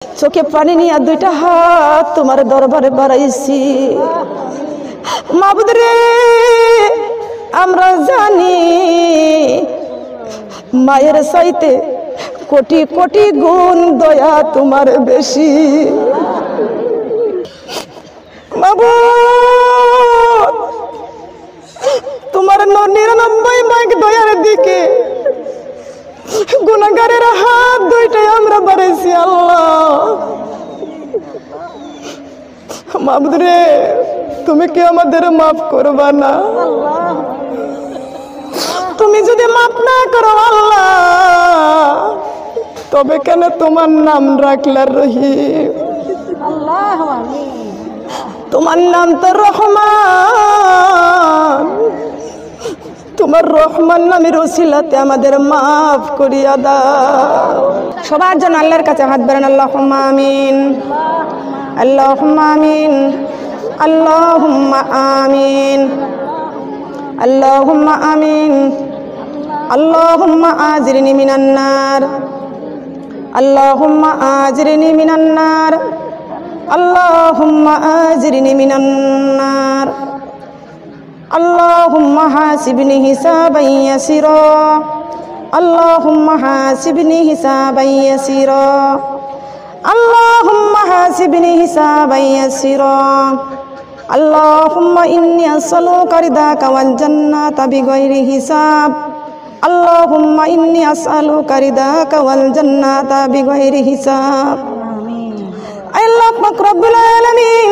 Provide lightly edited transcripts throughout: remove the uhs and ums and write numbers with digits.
চোখে পানি নিয়ে দুইটা হাত তোমার দরবারে বাড়াইছি। মাবুদ রে, আমরা জানি মায়ের চাইতে কোটি কোটি গুণ দয়া তোমার বেশি। মাবুদ, তোমার 99 ভাগ দয়ার দিকে গুনাহগারের হাত দুইটাই আমরা বাড়াইছি। আল্লাহ মাবুদ রে, তুমি কি আমাদের মাফ করবা না? তুমি যদি মাফ না করো আল্লাহ, তবে কেন তোমার নাম রাখলার রহিম? তোমার নাম তো রহমান। তোমার রহমান নামের ওসিলাতে আমাদের মাফ করিয়া দাও। সবার জন্য আল্লাহর কাছে হাত বাড়ান। আল্লাহুম্মা আমিন, আল্লাহুম্মা আমিন, আল্লাহুম্মা আমিন, আল্লাহুম্মা আমিন। আল্লাহুম্মা আজিরনি মিনান নার, আল্লাহুম্মা আজিরনি মিনান নার, আল্লাহুম্মা আজিরনি মিনান নার। আল্লাহুম্মা হাসিবনি হিসাবান ইয়াসিরা, আল্লাহুম্মা হাসিবনি হিসাবান ইয়াসিরা, আল্লাহুম্মা হাসিবনি হিসাবান ইয়াসিরা। আল্লাহুম্মা ইন্নী আসআলুকা রিদাকা ওয়াল জান্নাতা বিগাইরি হিসাব, আল্লাহুম্মা ইন্নী আসআলুকা রিদাকা ওয়াল জান্নাতা বিগাইরি হিসাব। আল্লাহ পাক রব্বুল আলামিন,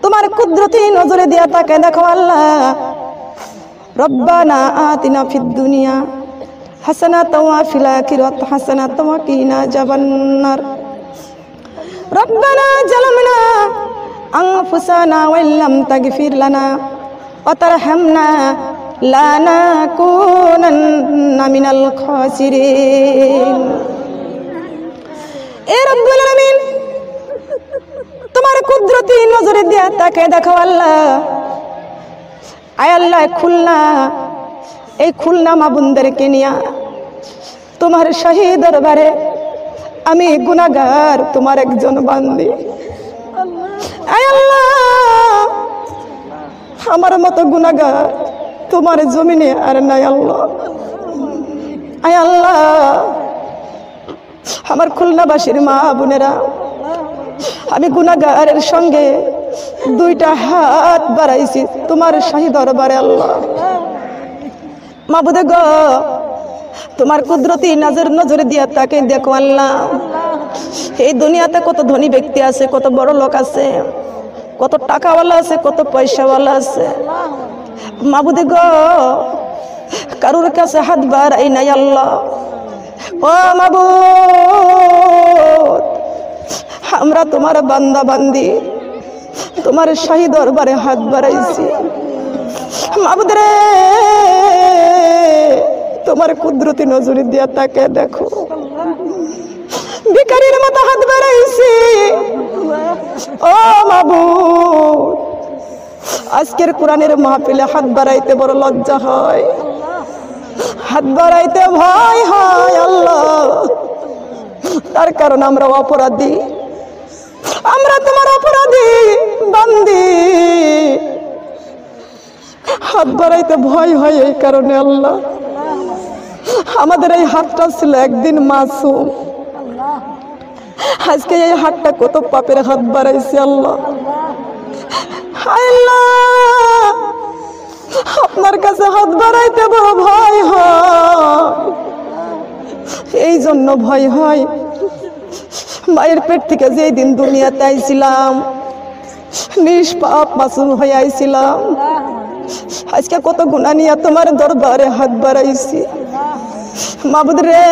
তোমার কুদরতি নজরে দিয়া তাকে দেখো আল্লাহ। রব্বানা আতিনা ফিদ দুনিয়া হাসানাতাও ওয়া ফিল আখিরাতি হাসানাতাও ওয়া কিনা আযাবান্নার। রব্বানা জালামনা আনফুসানা ওয়া ইল্লাম তাগফির লানা ওয়া তারহামনা লানাকুনান্না মিনাল খাসিরিন। এ রব্বুল আলামিন, তোমার কুদরতি নজরে দিয়া তাকে দেখো আল্লাহ। আয় আল্লাহ, এই খুলনা মা বোনদেরকে নিয়া তোমার শাহী দরবারে আমি গুনাহগার, তোমার একজন বান্দি। আয় আল্লাহ, আমার মতো গুনাহগার তোমার জমিনে আর নাই আল্লাহ। আয় আল্লাহ, আমার খুলনাবাসীর মা বোনেরা, আমি গুনাহগারের সঙ্গে দুইটা হাত বাড়াইছি তোমার শাহী দরবারে আল্লাহ। মাবুদ গো, তোমার কুদরতি নজরে দিয়া তাকে দেখো আল্লাহ। এই দুনিয়াতে কত ধনী ব্যক্তি আছে, কত বড় লোক আছে, কত টাকাওয়ালা আছে, কত পয়সাওয়ালা আছে। মাবুদ গো, কারোর কাছে হাত বাড়াই নাই আল্লাহ। ও মাবুদ, আমরা তোমার বান্দা বান্দি, তোমার শাহী দরবারে হাত বাড়াইছি। মাবুদ রে, তোমার কুদরতি নজরে দিয়া তাকে দেখো। ভিখারির মতো হাত বাড়াইছি। ও মাবুদ, আজকের কোরআনের মাহফিলে হাত বাড়াইতে বড় লজ্জা হয়, হাত বাড়াইতে ভয় হয় আল্লাহ। তার কারণ আমরা অপরাধী, আমরা তোমার অপরাধী বান্দি। হাত বাড়াইতে ভয় হয় এই কারণে আল্লাহ। আমাদের এই হাতটা ছিল একদিন মাসুম, আজকে এই হাতটা কত পাপের হাত বাড়াইছে আল্লাহ। আল্লাহ, আপনার কাছে হাত বাড়াইতে বড় ভয় হয়। এই জন্য ভয় হয়, মায়ের পেট থেকে যেই দিন দুনিয়াতে আইছিলাম, নিষ্পাপ মাসুম হয়ে আইছিলাম। আজকে কত গুনাহ নিয়ে তোমার দরবারে হাত বাড়াইছি। মাবুদ রে,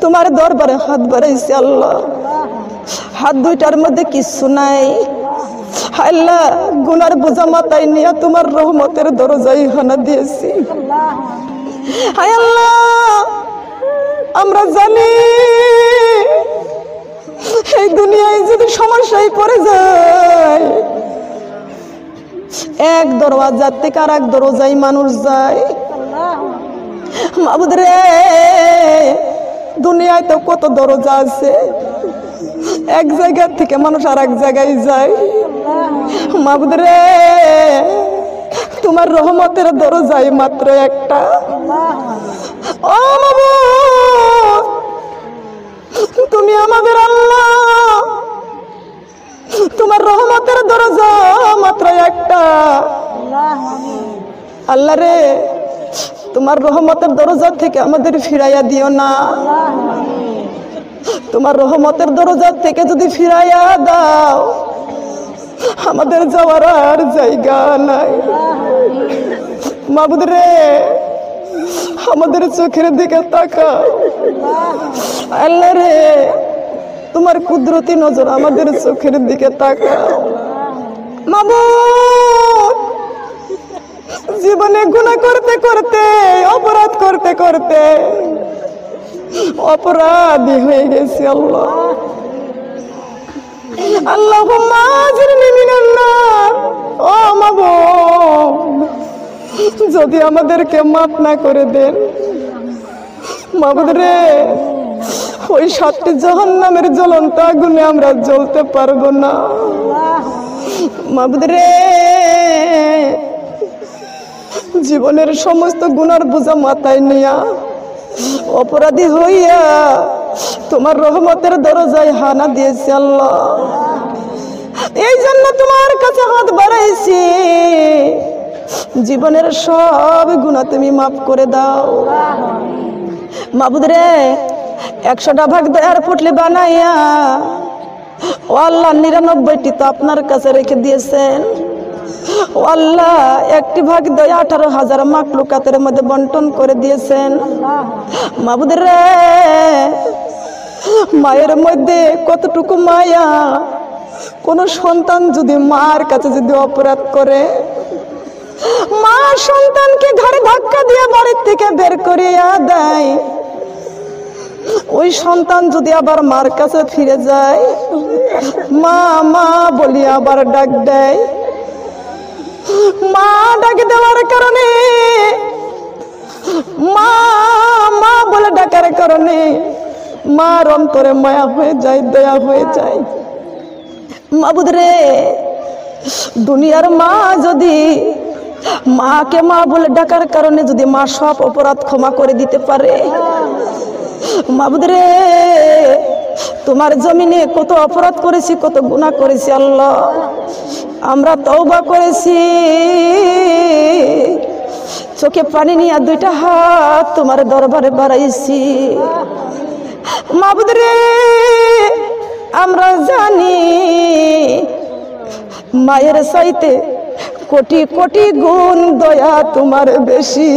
তোমার দরবারে হাত বাড়াইছি আল্লাহ। হাত দুইটার মধ্যে কিছু নাই আল্লাহ। গুনার বোঝা মাথায় নিয়ে তোমার রহমতের দরজায় হানা দিয়েছি। হায় আল্লাহ, আমরা জানি এই দুনিয়ায় যদি সমস্যায় পড়ে যায়, এক দরওয়াজা থেকে আর এক দরজায় মানুষ যায়। মাবুদ রে, দুনিয়ায় তো কত দরজা আছে, এক জায়গা থেকে মানুষ আর এক জায়গায় যায়। মাবুদ রে, তোমার রহমতের দরজাই মাত্র একটা। ও মাবুদ, তুমি আমাদের আল্লাহ, তোমার রহমতের দরজা মাত্র একটা। আল্লাহ রে, তোমার রহমতের দরজা থেকে আমাদের ফিরাইয়া দিও না। তোমার রহমতের দরজা থেকে যদি ফিরাইয়া দাও, আমাদের যাওয়ার আর জায়গা নাই। মাবুদ রে, আমাদের চোখের দিকে তাকাও। আল্লাহ রে, তোমার কুদরতি নজর আমাদের চোখের দিকে তাকাও। মাবুদ, জীবনে গুনাহ করতে করতে, অপরাধ করতে করতে অপরাধী হয়ে গেছি আল্লাহ। আল্লাহুম্মা আজিরনি মিনান নার। ও মাবুদ, যদি আমাদেরকে মাফ না করে দেন, মাবুদ রে, ওই 7টি জাহান্নামের জ্বলন্ত আগুনে আমরা জ্বলতে পারবো না। মাবুদ রে, জীবনের সমস্ত গুনার বোঝা মাথায় নিয়া অপরাধী হইয়া তোমার রহমতের দরজায় হানা দিয়েছি আল্লাহ। এই জন্য তোমার কাছে হাত বাড়াইছি, জীবনের সব গুনাহ তুমি মাফ করে দাও। মাবুদ রে, 100টা ভাগ দয়ার পুটলি বানাইয়া ও আল্লাহ 99টি তো আপনার কাছে রেখে দিয়েছেন। ও আল্লাহ, 1টি ভাগ দয়া 18,000 মাখলুকাতের মধ্যে বন্টন করে দিয়েছেন। মাবুদ রে, মায়ের মধ্যে কতটুকু মায়া। কোন সন্তান যদি মার কাছে যদি অপরাধ করে, মা সন্তানকে ঘরে ধাক্কা দিয়ে বাড়ির থেকে বের করিয়া দেয়, ওই সন্তান যদি আবার মার কাছে ফিরে যায়, মা মা বলি আবার ডাক দেয়, মা ডাক দেওয়ার কারণে, মা মা বলে ডাকার কারণে মার অন্তরে মায়া হয়ে যায়, দয়া হয়ে যায়। মাবুদ রে, দুনিয়ার মা যদি মাকে মা বলে ডাকার কারণে যদি মা সব অপরাধ ক্ষমা করে দিতে পারে, মাবুদ রে, তোমার জমিনে কত অপরাধ করেছি, কত গুনাহ করেছি আল্লাহ, আমরা তওবা করেছি। চোখে পানি নিয়ে 2টা হাত তোমার দরবারে বাড়াইছি। মাবুদ রে, আমরা জানি মায়ের চাইতে কোটি কোটি গুণ দয়া তোমার বেশি।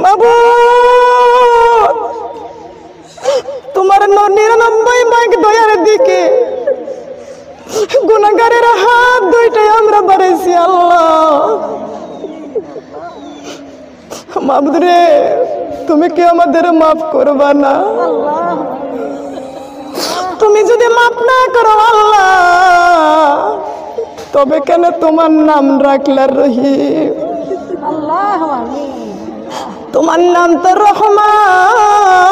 মাবুদ, তোমার 99 ভাগ দয়ার দিকে গুনাহগারের হাত 2টাই আমরা বাড়াইছি আল্লাহ। মাবুদ রে, তুমি কি আমাদের মাফ করবা না? তুমি যদি মাফ না করো আল্লাহ, তবে কেন তোমার নাম রাখলার রহিম? তোমার নাম তো রহমান।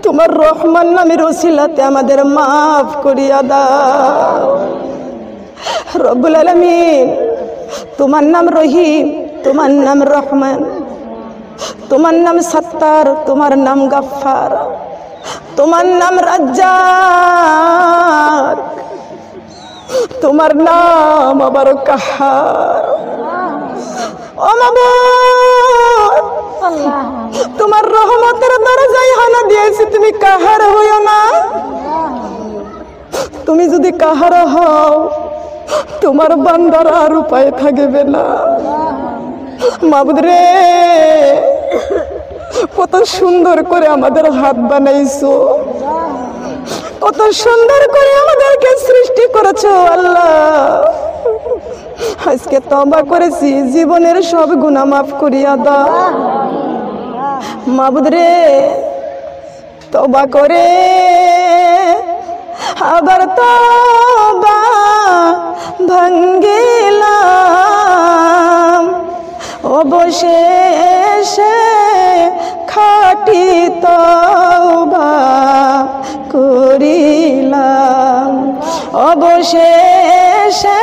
তোমার রহমান নামের ওসিলাতে আমাদের মাফ করিয়া দাও রব্বুল আলামিন। তোমার নাম রহিম, তোমার নাম রহমান, তোমার নাম সত্তার, তোমার নাম গফফার, তোমার নাম রাজ্জাক, তোমার নাম আবার কাহার। ও মাবুদ, তোমার রহমতের দরজায় হানা দিয়েছি, তুমি কাহার হইও না। তুমি যদি কাহার হও, তোমার বান্দার আর উপায় থাকবে না। মাবুদ রে, কত সুন্দর করে আমাদের হাত বানাইছো, কত সুন্দর করে আমাদেরকে সৃষ্টি করেছো আল্লাহ। আজকে তওবা করেছি, জীবনের সব গুনাহ মাফ করিয়া দাও মাবুদ রে। তওবা করে আবার তওবা ভাঙ্গিলাম, অবশেষে খাঁটি তওবা করিলাম, অবশেষে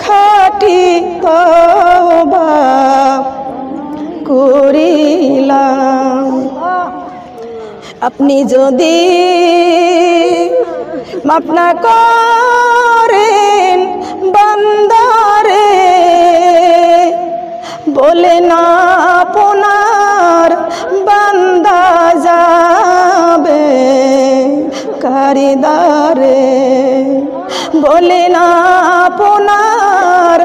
খাঁটি তওবা করিলাম। আপনি যদি মাফ না করেন বান্দারে, বলে না আপনার বান্দা যাবে কারিদারে, বলে না আপনার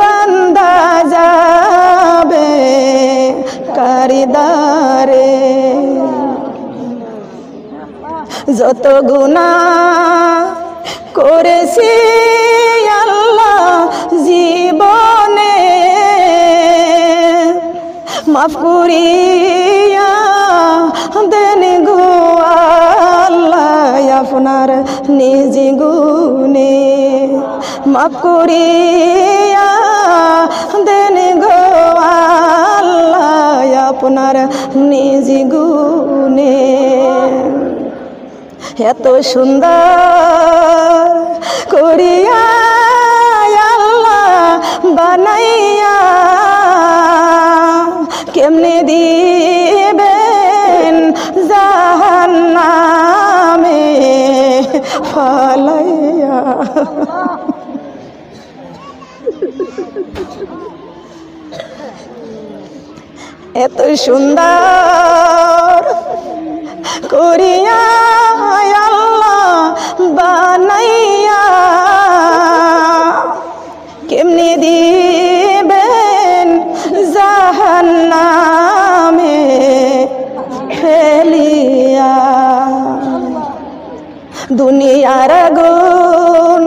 বান্দা যাবে কারিদারে। যত গুনাহ করেছি আল্লাহ জীবনে, মাফ করিয়া দেন গো আল্লাহ আপনার নিজ গুণে, মাফ করিয়া দেন গো আল্লাহ আপনার নিজ গুণে। এত সুন্দর করিয়া আল্লাহ বানাইয়া কেমনে দিবেন জাহান্নামে ফালাইয়া। এত সুন্দর করিয়া আল্লাহ বানাইয়া কেমনে দিবেন জাহান্নামে ফেলিয়া। দুনিয়ার আগুন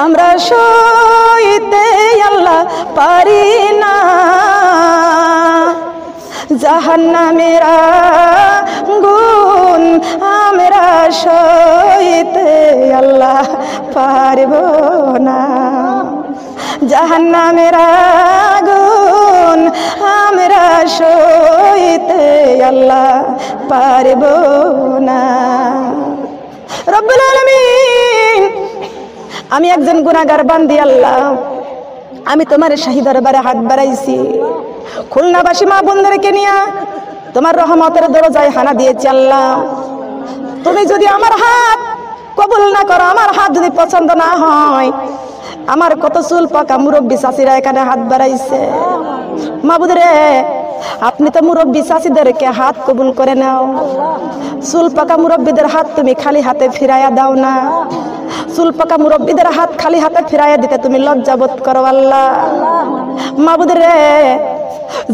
আমরা সইতে আল্লাহ পারি না, জাহান্নামের আগুন আমরা সইতে আল্লাহ পারব না, জাহান্নামের আগুন আমরা সইতে আল্লাহ পারব না। রব্বুল আলামিন, আমি একজন গুনাহগার বান্দি আল্লাহ, আমি তোমার শাহী দরবারে হাত বাড়াইছি, খুলনাবাসী মা বোনদেরকে নিয়ে তোমার রহমতের দরজায় হানা দিয়েছি আল্লাহ। তুমি যদি আমার হাত কবুল না করো, আমার হাত যদি পছন্দ না হয়, আমার কত চুল পাকা মুরব্বী চাষিরা এখানে হাত বাড়াইছে, মাবুদ রে আপনি তো মুরব্বী চাষিদেরকে হাত কবুল করে নাও, চুল পাকা মুরব্বীদের হাত তুমি খালি হাতে ফিরাইয়া দাও না, চুল পাকা মুরব্বীদের হাত খালি হাতে ফিরাইয়া দিতে তুমি লজ্জাবোধ করো আল্লাহ। মাবুদ রে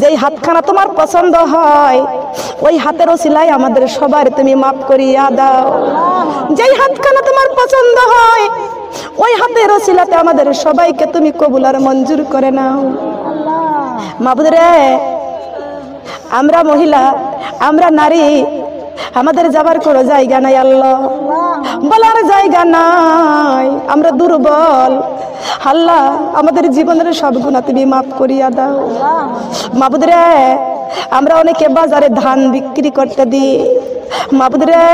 যেই হাতখানা তোমার পছন্দ হয় ওই হাতের ওসিলায় আমাদের সবার তুমি মাফ করিয়া দাও, যেই হাতখানা তোমার পছন্দ হয় ওই হাতের ওসিলাতে আমাদের সবাইকে তুমি কবুল আর মঞ্জুর করে নাও। মাবুদ রে আমরা মহিলা, আমরা নারী, আমাদের যাবার কোনো জায়গা নাই আল্লাহ, বলার জায়গা নাই, আমরা দুর্বল আল্লাহ, আমাদের জীবনের সব গুনাহ তুমি মাফ করিয়া দাও। মাবুদ রে আমরা অনেকে বাজারে ধান বিক্রি করতে দিই, মাবুদ রে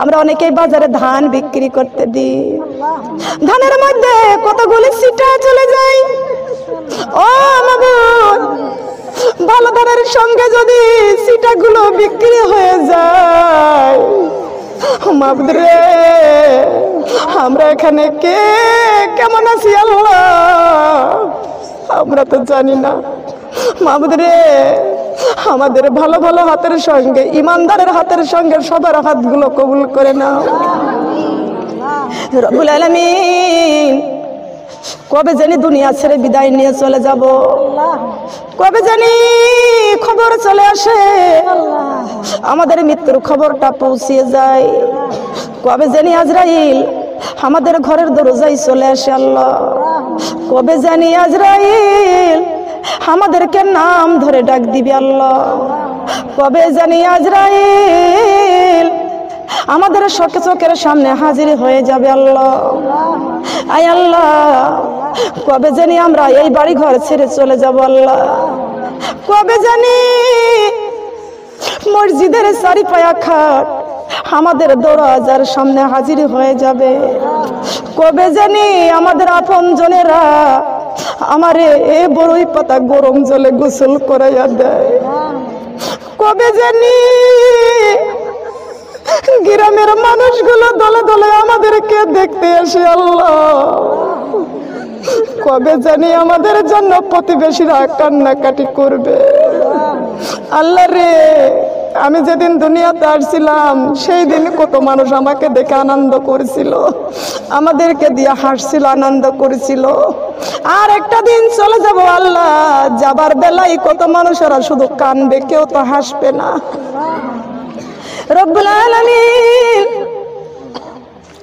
আমরা অনেকেই বাজারে ধান বিক্রি করতে দিই, ধানের মধ্যে কতগুলি ছিটা চলে যায়। ও মাবুদ, ভালো ধানের সঙ্গে যদি ছিটাগুলো বিক্রি হয়ে যায়, মাবুদ রে আমরা এখানে কে কেমন আছি আল্লাহ আমরা তো জানি না। মাবুদ রে আমাদের ভালো ভালো হাতের সঙ্গে, ইমানদারের হাতের সঙ্গে সবার হাতগুলো কবুল করে নাও। রব্বুল আলামিন, কবে জানি দুনিয়া ছেড়ে বিদায় নিয়ে চলে যাব, কবে জানি খবর চলে আসে, আমাদের মৃত্যুর খবরটা পৌঁছিয়ে যায়, কবে জানি আজরাইল আমাদের ঘরের দরজায় চলে আসে আল্লাহ, কবে জানি আজরাইল আমাদেরকে নাম ধরে ডাক দিবি আল্লাহ, কবে জানি আজরাইল আমাদের চোখের সামনে হাজির হয়ে যাবে আল্লাহ। আয় আল্লাহ, কবে জানি আমরা এই বাড়ি ঘর ছেড়ে চলে যাব আল্লাহ। কবে জানি মসজিদের চারি পায়া খাট আমাদের দরজার সামনে হাজির হয়ে যাবে। কবে জানি আমাদের আপন জনেরা আমারে এ বড়ই পাতা গরম জলে গোসল করাইয়া দেয়। কবে জানি গ্রামের মানুষগুলো দলে দলে আমাদেরকে দেখতে আসে আল্লাহ। কবে জানি আমাদের জন্য প্রতিবেশীরা কান্নাকাটি করবে আল্লাহ রে। আমি যেদিন দুনিয়াতে আসছিলাম সেই দিন কত মানুষ আমাকে দেখে আনন্দ করেছিল, আমাদেরকে দিয়ে হাসছিল, আনন্দ করেছিল। আর একটা দিন চলে যাব আল্লাহ, যাবার বেলায় কত মানুষেরা শুধু কানবে, কেউ তো হাসবে না। রব্বুল আলামিন,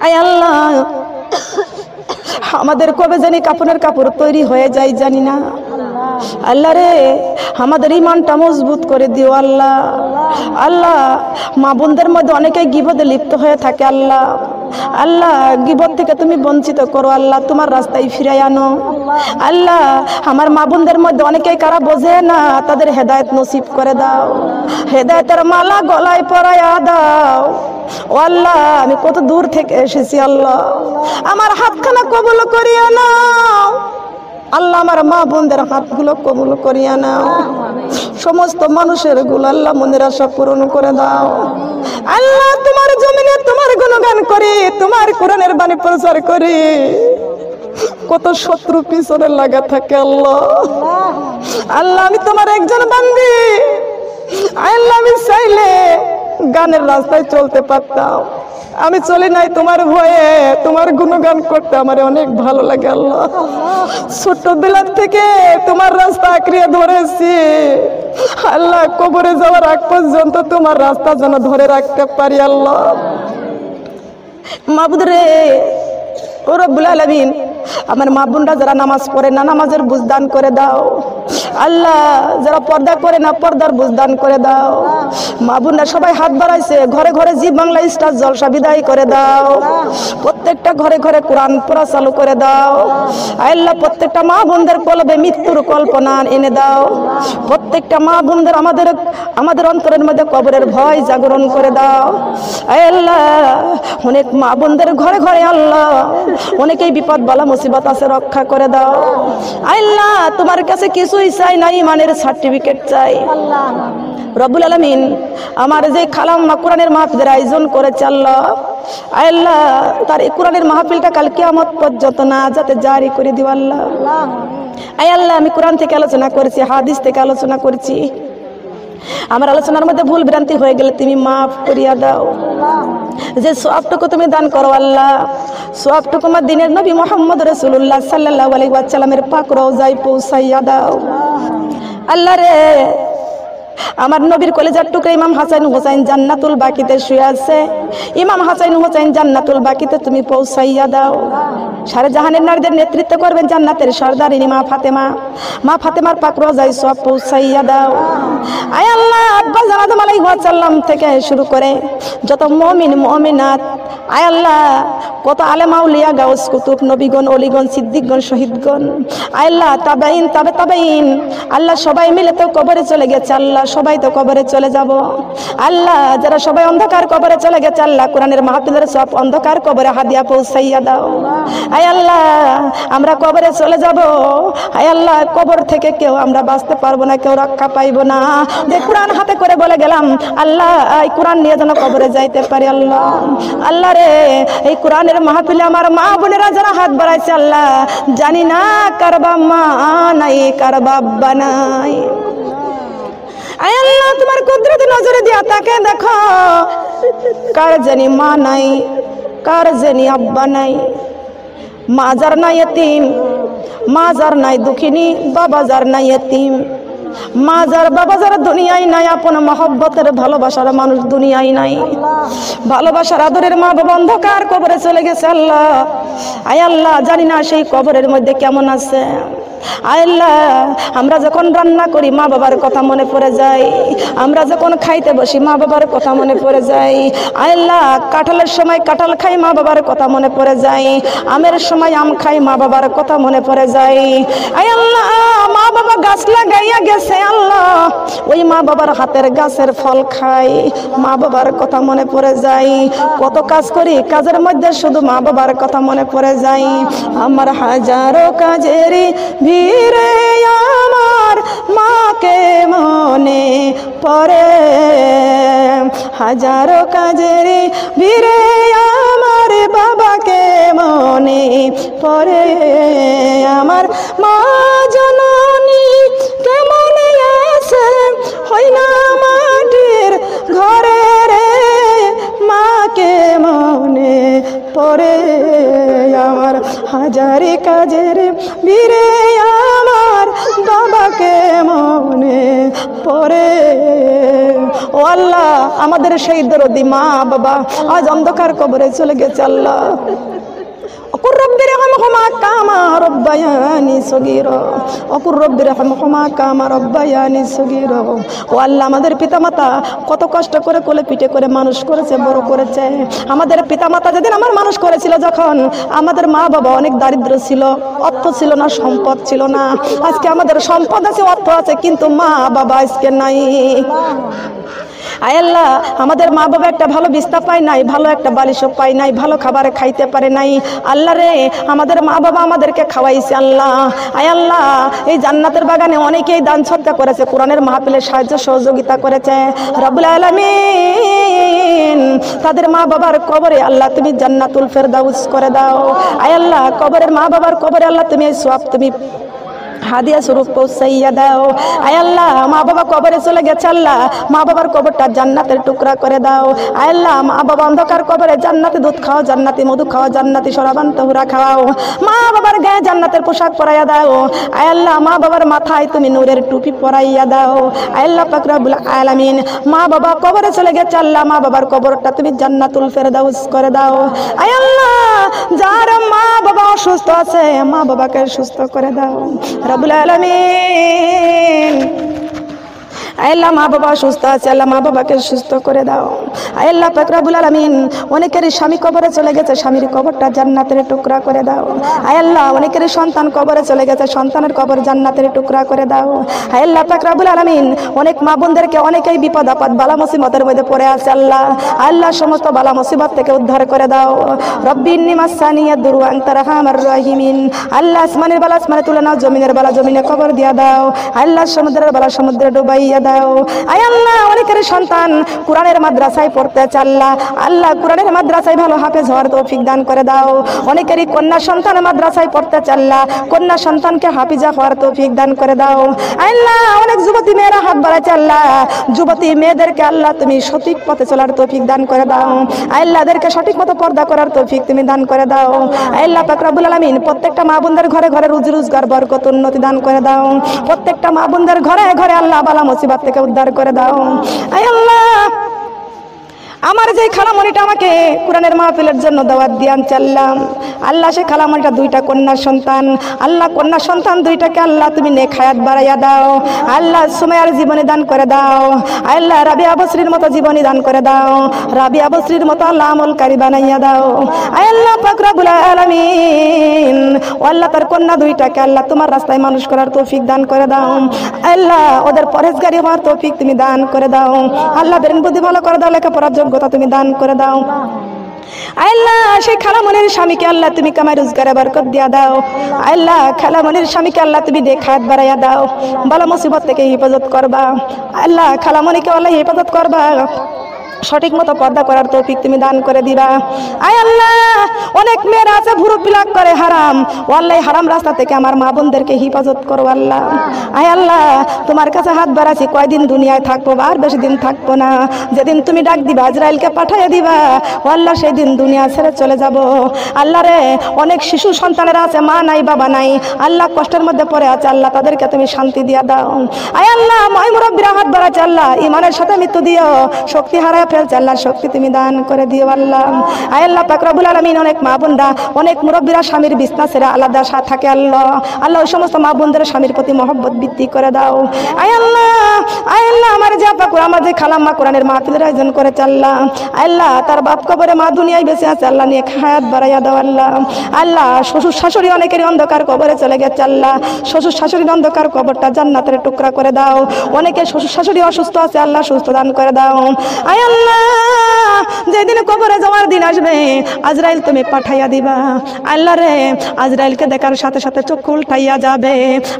আয় আল্লাহ, আমাদের কবে জানি কাপড়ের কাপড় তৈরি হয়ে যায় জানি না আল্লাহ রে। আমাদের ইমানটা মজবুত করে দিও আল্লাহ। আল্লাহ, মা বোনদের মধ্যে অনেকেই গীবতে লিপ্ত হয়ে থাকে আল্লাহ। আল্লাহ, গীবত থেকে তুমি বঞ্চিত করো আল্লাহ, তোমার রাস্তায় ফিরাই আনো আল্লাহ। আমার মা বোনদের মধ্যে অনেকেই কারা বোঝে না, তাদের হেদায়েত নসিব করে দাও, হেদায়েতের মালা গলায় পরাইয়া দাও ও আল্লাহ। আমি কত দূর থেকে এসেছি আল্লাহ, আমার হাতখানা কবুল করিয়া নাও আল্লাহ। আমার মা বোনদের হাতগুলো কবুল করিয়া নাও, সমস্ত মানুষের গুলো আল্লাহ মনের আশা পূরণ করে দাও আল্লাহ। তোমার জমিনে তোমার গুণগান করি, তোমার কোরআনের বাণী প্রচার করি, কত শত্রু পিছনে লাগা থাকে আল্লাহ। আল্লাহ, আমি তোমার একজন বান্দি আল্লাহ। আমি চাইলে গানের রাস্তায় চলতে পারতাম, আমি চলি নাই তোমার ভয়ে। তোমার গুণগান করতে আমার অনেক ভালো লাগে আল্লাহ। ছোটবেলা থেকে তোমার রাস্তা আঁকড়িয়ে ধরেছি আল্লাহ, কবরে যাওয়ার আগ পর্যন্ত তোমার রাস্তা যেন ধরে রাখতে পারি আল্লাহ। মাবুদ রে, ও রব্বুল আলামিন, আমার মা বোনরা যারা নামাজ পড়ে না, নামাজের বুঝদান করে দাও আল্লাহ। যারা পর্দা করে না, পর্দার বুঝদান করে দাও। মা বোনরা সবাই হাত বাড়াইছে, ঘরে ঘরে জি বাংলা স্টার জলসা বিদায় করে দাও। প্রত্যেকটা ঘরে ঘরে কোরআন পড়া চালু করে দাও আল্লাহ। প্রত্যেকটা মা বোনদের কলবে মৃত্যুর কল্পনা এনে দাও। প্রত্যেকটা মা বোনদের আমাদের অন্তরের মধ্যে কবরের ভয় জাগরণ করে দাও আল্লাহ। অনেক মা বোনদের ঘরে ঘরে আল্লাহ অনেকেই বিপদ বালা মুসিবত আছে, রক্ষা করে দাও আল্লাহ। তোমার কাছে কিছুই চাই না, ইমানের সার্টিফিকেট চাই রব্বুল আলামিন। আমার যে খালাম্মা কোরআনের মাহফিলের আয়োজন করেছে আল্লাহ, আল্লাহ, তার এই কোরআনের মাহফিলটা কাল কিয়ামত পর্যন্ত না যাতে জারি করে দিও আল্লাহ। আল্লাহ, আমি কোরআন থেকে আলোচনা করেছি, হাদিস থেকে আলোচনা করেছি, আমার আলোচনার মধ্যে ভুল ভ্রান্তি হয়ে গেলে তুমি মাফ করিয়া দাও। যে সওয়াবটুকু তুমি দান করো আল্লাহ, সওয়াবটুকু আমার দিনের নবী মুহাম্মদ রাসূলুল্লাহ সাল্লাল্লাহু আলাইহি ওয়াসাল্লামের পাক রওজায় পৌঁছাইয়া দাও আল্লাহ রে। আমার নবীর কলেজার টুকরা ইমাম হাসান হোসেন জান্নাতুল বাকিতে শুয়ে আছে, ইমাম হাসান হোসেন জান্নাতুল বাকিতে তুমি পৌঁছাইয়া দাও। সারা জাহানের নারীদের নেতৃত্ব করবেন জান্নাতের সর্দারিনী মা ফাতেমা, মা ফাতেমার পাক রওজায় সব পৌঁছাইয়া দাও আয় আল্লাহ। আব্বা জান আদম আলাইহিস সালাম থেকে শুরু করে যত মুমিন মুমিনাত আয় আল্লাহ, কত আলেম আউলিয়া গাউস কুতুব নবীগণ ওলিগণ সিদ্দিকগণ শহীদগণ আয় আল্লাহ, তাবেঈন তাবে তাবেঈন আল্লাহ, সবাই মিলে তো কবরে চলে গেছে আল্লাহ, সবাই তো কবরে চলে যাব আল্লাহ। যারা সবাই অন্ধকার কবরে চলে গেছে আল্লাহ, কোরআনের মাহফিলের সব অন্ধকার কবরে হাদিয়া পৌঁছাইয়া দাও আয় আল্লাহ। আমরা কবরে চলে যাব আয় আল্লাহ, কবর থেকে কেউ আমরা বাঁচতে পারবো না, কেউ রক্ষা পাইব না। যে কোরআন হাতে করে বলে গেলাম আল্লাহ, এই কোরআন নিয়ে যেন কবরে যাইতে পারি আল্লাহ। আল্লাহ রে, এই কোরআনের মাহফিলে আমার মা বোনেরা যারা হাত বাড়াইছে আল্লাহ, জানি না কার মা নাই, কার বাবা নাই আয় আল্লাহ, তোমার কুদরতি নজরে দিয়া তাকে দেখো, কার জানি মা নাই, কার জানি আব্বা নাই। মা যার নাই এতিম, মা যার নাই দুঃখিনী, বাবা যার নাই এতিম, মা যার বাবা যার দুনিয়ায় নাই, আপন মহব্বতের ভালোবাসার মানুষ দুনিয়ায় নাই, ভালোবাসার আদরের মা বাবা অন্ধকার কবরে চলে গেছে আল্লাহ। আয় আল্লাহ, জানি না সেই কবরের মধ্যে কেমন আছে আল্লাহ আমরা যখন রান্না করি মা বাবার কথা মনে পড়ে যায়, আমরা যখন খাইতে বসি মা বাবার কথা মনে পড়ে যায়। আল্লাহ কাঁঠালের সময় কাঁঠাল খাই মা বাবার কথা মনে পড়ে যায়, আমের সময় আম খাই মা বাবার কথা মনে পড়ে যায়। আল্লাহ মা বাবা গাছ লাগাইয়া গেছে, আল্লাহ ওই মা বাবার হাতের গাছের ফল খাই, মা বাবার কথা মনে পড়ে যায়। কত কাজ করি, কাজের মধ্যে শুধু মা বাবার কথা মনে পড়ে যায়। আমার হাজারো কাজের ভিড়ে আমার মাকে মনে পড়ে, হাজারো কাজের ভিড়ে আমার বাবাকে মনে পড়ে। আমার মা জননী কেমন আছে হই না মাটির ঘরে রে, মাকে মনে পড়ে। আমার হাজারে কাজের ভিড়ে আমার বাবাকে মনে পড়ে। ও আল্লাহ আমাদের সেই দরদি মা বাবা আজ অন্ধকার কবরে চলে গেছে। আল্লাহ অকুর রব্বি রহমহুমা কামা রব্বায়ানি সগীরা, অকুর রব্বি রহমহুমা কামা রব্বায়ানি সগীরা। ও আল্লাহ আমাদের পিতামাতা কত কষ্ট করে কোলে পিঠে করে মানুষ করেছে, বড় করেছে। আমাদের পিতামাতা যেদিন আমার মানুষ করেছিল, যখন আমাদের মা বাবা অনেক দারিদ্র ছিল, অর্থ ছিল না, সম্পদ ছিল না। আজকে আমাদের সম্পদ আছে, অর্থ আছে, কিন্তু মা বাবা আজকে নাই। আয় আল্লাহ আমাদের মা বাবা একটা ভালো বিছনা পায় নাই, ভালো একটা বালিশও পায় নাই, ভালো খাবার খাইতে পারে নাই। আল্লাহ রে আমাদের মা বাবা আমাদেরকে খাওয়াইছে। আল্লাহ আয় আল্লাহ এই জান্নাতের বাগানে অনেকেই দান সদকা করেছে, কোরআনের মাহফিলে সাহায্য সহযোগিতা করেছে। রব্বুল আলামিন তাদের মা বাবার কবরে আল্লাহ তুমি জান্নাতুল ফেরদাউস করে দাও। আয় আল্লাহ কবরের মা বাবার কবরে আল্লাহ তুমি এই সওয়াব তুমি হাদিয়া স্বরূপ পৌঁছাইয়া দাও। আয় আল্লাহ মা বাবা কবরে চলে গেছে, আল্লাহ মা বাবার কবরটা জান্নাতের টুকরা করে দাও। আয় আল্লাহ মা বাবা অন্ধকার কবরে জান্নাতি দুধ খাও, জান্নাতি মধু খাও, জান্নাতি শরাবান তহুরা খাওয়াও। মা বাবার গায়ে জান্নাতের পোশাক পরাইয়া দাও। আয় আল্লাহ মা বাবার মাথায় তুমি নূরের টুপি পরাইয়া দাও। আয় আল্লাহ পাক রব্বুল আলামিন মা বাবা কবরে চলে গেছে, আল্লাহ মা বাবার কবরটা তুমি জান্নাতুল ফেরদাউস করে দাও। আয় আল্লাহ যার মা বাবা অসুস্থ আছে মা বাবাকে সুস্থ করে দাও। রব্বুল আলামিন আল্লাহ মা বাবা সুস্থ আছে, আল্লাহ মা বাবাকে সুস্থ করে দাও। আল্লাহ পাক রব্বুল আলামিন অনেকেরই স্বামী কবরে চলে গেছে, স্বামীর কবরটা জান্নাতের টুকরা করে দাও। আল্লাহ অনেকেরই সন্তান কবরে চলে গেছে, সন্তানের কবর জান্নাতের টুকরা করে দাও। আল্লাহ পাক রব্বুল আলামিন অনেক মা বোনদেরকে অনেকেই বিপদ আপদ বালা মুসিবতের মধ্যে পড়ে আছে, আল্লাহ আল্লাহ সমস্ত বালা মুসিবত থেকে উদ্ধার করে দাও। রব্বি ইন্নী মাসানি ইয়াদুরু ওয়া আনতা আরহামার রাহিমিন। আল্লাহ আসমানের বালা আসমানে তুলে নাও, জমিনের বালা জমিনে কবর দিয়া দাও। আল্লাহ সমুদ্রের বালা সমুদ্রে ডুবাইয়া দাও। আয় আল্লাহ অনেকের সন্তান কোরআনের মাদ্রাসায় পড়তে চায়, আল্লাহ আল্লাহ কোরআনের মাদ্রাসায় ভালো হাফেজ হওয়ার তৌফিক দান করে দাও। অনেকেরই কন্যা সন্তান মাদ্রাসায় পড়তে চায়, আল্লাহ কন্যা সন্তানকে হাফিজা হওয়ার তৌফিক দান করে দাও। আল্লাহ অনেক যুবতী মেয়েরা হাত বাড়াচ্ছে, আল্লাহ যুবতী মেয়েদেরকে আল্লাহ তুমি সঠিক পথে চলার তৌফিক দান করে দাও। আল্লাহ এদেরকে সঠিক মতো পর্দা করার তৌফিক তুমি দান করে দাও। আল্লাহ পাক রব্বুল আলামিন প্রত্যেকটা মা বোনদের ঘরে ঘরে রুজি রোজগার বরকত উন্নতি দান করে দাও। প্রত্যেকটা মা বোনদের ঘরে ঘরে আল্লাহ বালা মুসিবত থেকে উদ্ধার করে দাও। আয় আল্লাহ আমার যে খালামণিটা আমাকে কোরআনের মাহফিলের জন্য দাওয়াত দিয়ে আনছে, আল্লাহ আল্লাহ সে খালামণিটা দুইটা কন্যা সন্তান, আল্লাহ কন্যা সন্তান দুইটাকে আল্লাহ তুমি নেক হায়াত বাড়াইয়া দাও। আল্লাহ সুমাইয়ার জীবনী দান করে দাও। আল্লাহ রাবিয়া বসরির মতো জীবনী দান করে দাও। রাবিয়া বসরির মতো আল্লাহ আমলকারী বানাইয়া দাও। আল্লাহ পাক রব্বুল আলামিন আল্লাহ তার কন্যা দুইটাকে আল্লাহ তোমার রাস্তায় মানুষ করার তৌফিক দান করে দাও। আল্লাহ ওদের পরেশগারী হওয়ার তৌফিক তুমি দান করে দাও। আল্লাহ ব্রেন বুদ্ধি ভালো করে দাও, লেখাপড়ার যোগ্যতা তুমি দান করে দাও। আল্লাহ সেই খালামণির স্বামীকে আল্লাহ তুমি কামাই রোজগারে বরকত দিয়া দাও। আল্লাহ খালামণির স্বামীকে আল্লাহ তুমি দেখাত বাড়াইয়া দাও, বালা মুসিবত থেকে হেফাজত করবা। আল্লাহ খালামণিকে আল্লাহ হেফাজত করবা, সঠিক মতো পর্দা করার তৌফিক তুমি দান করে দিবা। আয় আল্লাহ অনেক মেয়েরা আছে ভুরু বিলাক করে হারাম, আল্লাহ হারাম রাস্তা থেকে আমার মা বোনদেরকে হেফাজত করো আল্লাহ। আয় আল্লাহ তোমার কাছে হাত বাড়াচ্ছি, কয়দিন দুনিয়ায় থাকবো, আর বেশি দিন থাকবো না। যেদিন তুমি ডাক দিবা আজরাইলকে পাঠিয়ে দিবা, আল্লাহ সেই দিন দুনিয়া ছেড়ে চলে যাব। আল্লাহ রে অনেক শিশু সন্তানেরা আছে, মা নাই বাবা নাই, আল্লাহ কষ্টের মধ্যে পড়ে আছে, আল্লাহ তাদেরকে তুমি শান্তি দিয়া দাও। আয় আল্লাহ ময় মুরব্বীরা হাত বাড়াচ্ছে, আল্লাহ ইমানের সাথে মৃত্যু দিও, শক্তি হারায় ফেলছে আল্লাহ শক্তি তুমি দান করে দিও আল্লাহ। আয় আল্লাহ পাক রব্বুল আলামিন, অনেক মা বোনরা, অনেক মুরব্বীরা স্বামীর বিছনা ছেড়ে আলাদা থাকে আল্লাহ। আল্লাহ ওই সমস্ত মা বোনদের স্বামীর প্রতি মহব্বত বৃদ্ধি করে দাও। আয় আল্লাহ আমার যে আপা আমার যে খালাম্মা কোরআনের মাহফিলের আয়োজন করে আল্লাহ, আল্লাহ তার বাপ কবরে মা দুনিয়ায় বেঁচে আছে আল্লাহ, নিয়ে হায়াত বাড়াইয়া দাও আল্লাহ। আল্লাহ শ্বশুর শাশুড়ি অনেকেরই অন্ধকার কবরে চলে গেছে আল্লাহ, শ্বশুর শাশুড়ির অন্ধকার কবরটা জান্নাতের টুকরা করে দাও। অনেকে শ্বশুর শাশুড়ি অসুস্থ আছে আল্লাহ, সুস্থ দান করে দাও। আয় আল্লাহ যেদিন কবরে যাওয়ার দিন আসবে আজরাইল তুমি পাঠাইয়া দিবা আল্লাহ রে। আজরাইলকে দেখার সাথে সাথে চোখ উল্টাইয়া যাবে,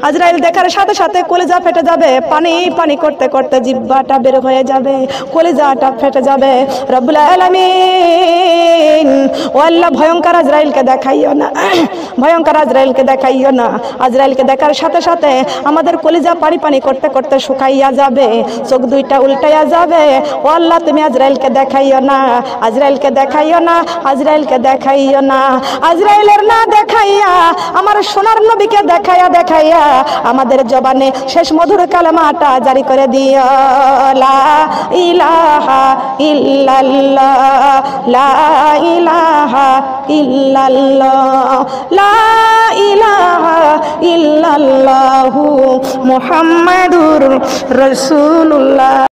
আজরাইল দেখার সাথে সাথে কলিজা ফেটে যাবে, পানি পানি করতে করতে জিহ্বাটা বের হয়ে যাবে, কলিজাটা ফেটে যাবে। রব্বুল আলামিন ও আল্লাহ ভয়ঙ্কর আজরাইলকে দেখাইও না, ভয়ঙ্কর আজরাইলকে দেখাইও না। আজরাইলকে দেখার সাথে সাথে আমাদের কলিজা পানি পানি করতে করতে শুকাইয়া যাবে, চোখ দুইটা উল্টাইয়া যাবে। ও আল্লাহ তুমি আজরাইলকে দেখাইও না, আজরাইলকে দেখাইও না, আজরাইলকে দেখাইও না। আজরাইলের না দেখাইয়া আমার সোনার নবীকে দেখাইয়া দেখাইয়া আমাদের জবানে শেষ মধুর কালেমাটা জারি করে দিও, লা ইলাহা ইল্লাল্লাহ, লা ইলাহা ইল্লাল্লাহ, লা ইলাহা ইল্লাল্লাহু মুহাম্মাদুর রাসূলুল্লাহ।